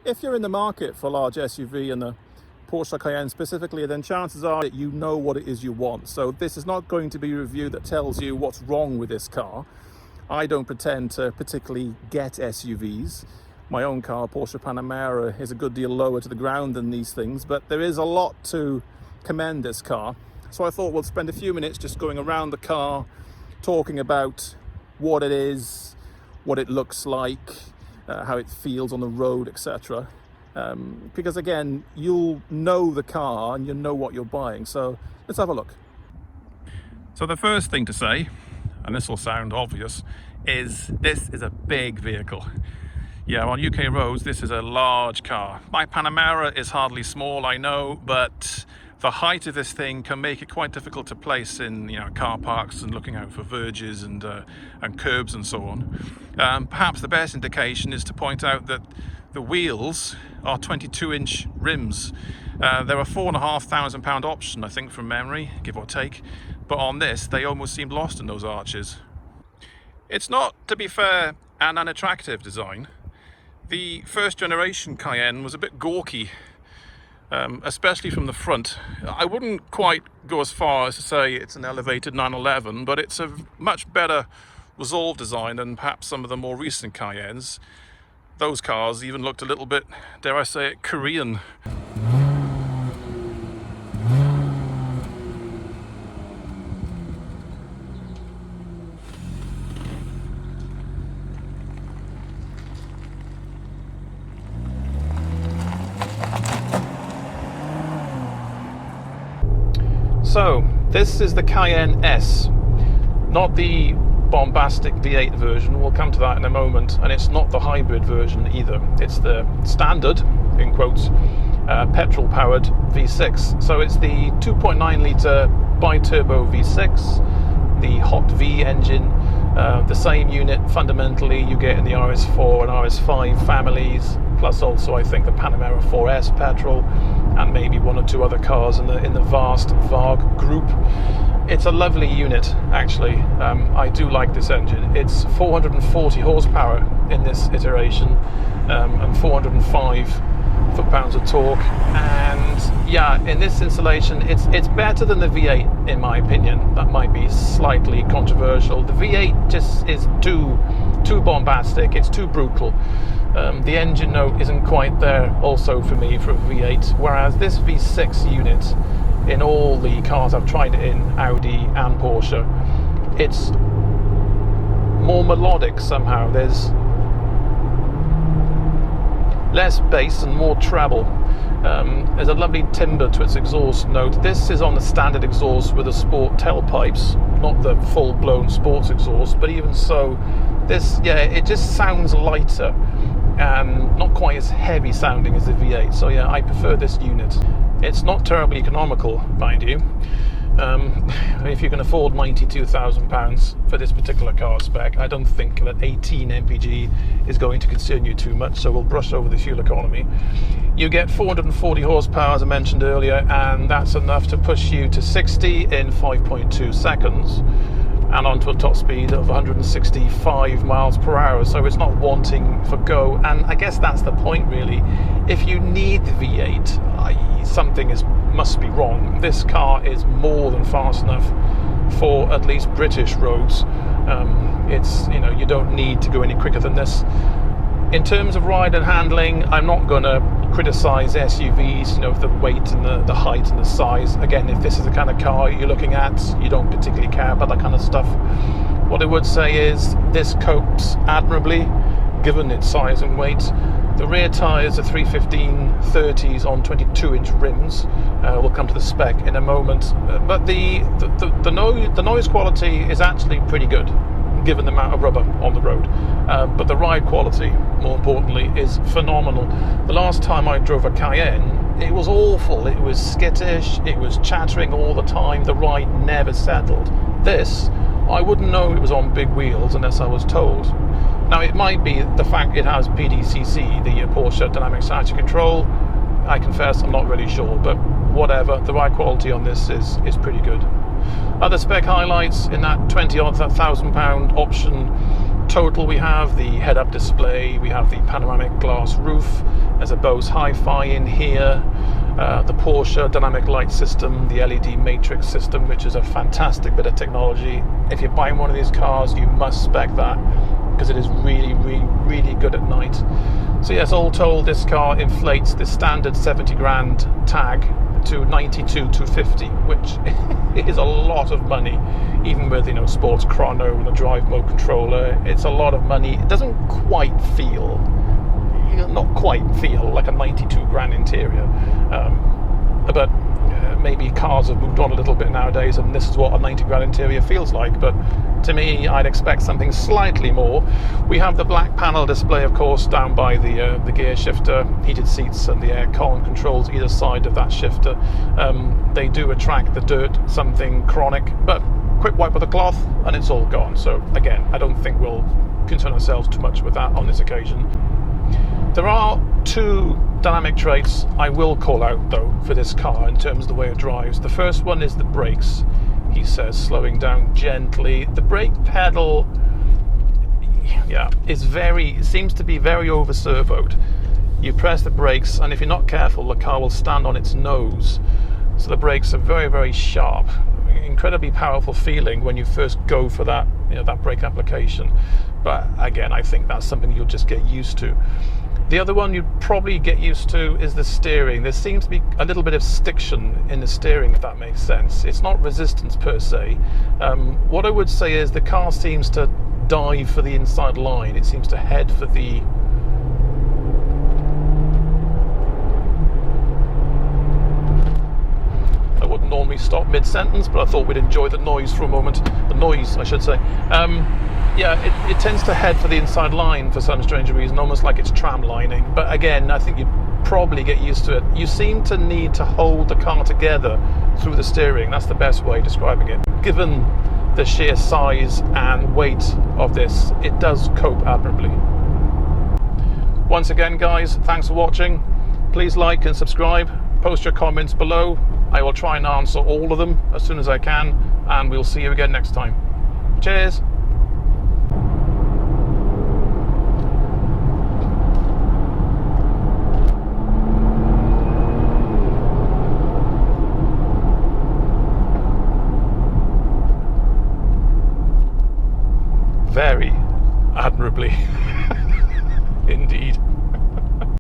If you're in the market for a large SUV and the Porsche Cayenne specifically, then chances are that you know what it is you want. So this is not going to be a review that tells you what's wrong with this car. I don't pretend to particularly get SUVs. My own car, Porsche Panamera, is a good deal lower to the ground than these things, but there is a lot to commend this car. So I thought we'll spend a few minutes just going around the car, talking about what it is, what it looks like, how it feels on the road, etc. Because again, you'll know the car and you'll know what you're buying. So let's have a look. So the first thing to say, and this will sound obvious, is this is a big vehicle. Yeah, on UK roads, this is a large car. My Panamera is hardly small, I know, but the height of this thing can make it quite difficult to place in, car parks and looking out for verges and curbs and so on. Perhaps the best indication is to point out that the wheels are 22-inch rims. They're a £4,500 option, I think, from memory, give or take. But on this, they almost seem lost in those arches. It's not, to be fair, an unattractive design. The first generation Cayenne was a bit gawky, especially from the front. I wouldn't quite go as far as to say it's an elevated 911, but it's a much better resolved design than perhaps some of the more recent Cayennes. Those cars even looked a little bit, dare I say it, Korean. So, this is the Cayenne S, not the bombastic V8 version. We'll come to that in a moment, and it's not the hybrid version either. It's the standard, in quotes, petrol-powered V6. So it's the 2.9 litre bi-turbo V6, the hot V engine, the same unit fundamentally you get in the RS4 and RS5 families, plus also I think the Panamera 4S petrol, and maybe one or two other cars in the vast VARG group. It's a lovely unit, actually. I do like this engine. It's 440 horsepower in this iteration, and 405 foot-pounds of torque. And yeah, in this installation, it's better than the V8 in my opinion. That might be slightly controversial. The V8 just is too bombastic. It's too brutal. The engine note isn't quite there also for me for a V8, whereas this V6 unit, in all the cars I've tried it in, Audi and Porsche, it's more melodic somehow. There's less bass and more treble. There's a lovely timbre to its exhaust note. This is on the standard exhaust with the sport tailpipes, not the full-blown sports exhaust, but even so, this, yeah, it just sounds lighter and not quite as heavy sounding as the V8. So yeah, I prefer this unit. It's not terribly economical, mind you. If you can afford £92,000 for this particular car spec, I don't think that 18 mpg is going to concern you too much, so we'll brush over the fuel economy. You get 440 horsepower, as I mentioned earlier, and that's enough to push you to 60 in 5.2 seconds. And onto a top speed of 165 miles per hour, so it's not wanting for go. And I guess that's the point, really. If you need the V8, something must be wrong. This car is more than fast enough for at least British roads. It's, you don't need to go any quicker than this. In terms of ride and handling, I'm not going to criticize SUVs, for the weight and the height and the size. Again, if this is the kind of car you're looking at, you don't particularly care about that kind of stuff. What I would say is this copes admirably, given its size and weight. The rear tyres are 315/30s on 22-inch rims. We'll come to the spec in a moment. But the noise quality is actually pretty good, given the amount of rubber on the road. But the ride quality, more importantly, is phenomenal. The last time I drove a Cayenne, it was awful. It was skittish, it was chattering all the time, the ride never settled. This, I wouldn't know it was on big wheels unless I was told. Now, it might be the fact it has PDCC, the Porsche Dynamic Stability Control. I confess, I'm not really sure, but whatever, the ride quality on this is pretty good. Other spec highlights in that £20,000 option total, we have the head-up display, we have the panoramic glass roof, There's a Bose Hi-Fi in here, the Porsche dynamic light system, the LED matrix system, which is a fantastic bit of technology. If you're buying one of these cars, you must spec that, because it is really, really, really good at night. So yes, all told, this car inflates the standard 70 grand tag to 92,250, which is a lot of money, even with, you know, sports chrono and a drive mode controller. It's a lot of money. It doesn't quite feel, not quite feel like a 92 grand interior, but maybe cars have moved on a little bit nowadays, and this is what a 90 grand interior feels like. But to me, I'd expect something slightly more. We have the black panel display, of course, down by the gear shifter, heated seats, and the aircon controls either side of that shifter. They do attract the dirt, something chronic, but quick wipe with a cloth and it's all gone. So again, I don't think we'll concern ourselves too much with that on this occasion. There are two dynamic traits I will call out, though, for this car in terms of the way it drives. The first one is the brakes. He says, slowing down gently. The brake pedal, yeah, seems to be very over servoed. You press the brakes, and if you're not careful, the car will stand on its nose. So the brakes are very, very sharp. Incredibly powerful feeling when you first go for that, you know, that brake application. But again, I think that's something you'll just get used to. The other one you'd probably get used to is the steering. There seems to be a little bit of stiction in the steering, if that makes sense. It's not resistance per se. What I would say is the car seems to dive for the inside line. It seems to head for the... I wouldn't normally stop mid-sentence, but I thought we'd enjoy the noise for a moment. The noise, I should say. Yeah, it tends to head for the inside line for some strange reason, almost like it's tram lining. But again, I think you'd probably get used to it. You seem to need to hold the car together through the steering. That's the best way of describing it. Given the sheer size and weight of this, it does cope admirably. Once again, guys, thanks for watching. Please like and subscribe. Post your comments below. I will try and answer all of them as soon as I can, and we'll see you again next time. Cheers! Very admirably.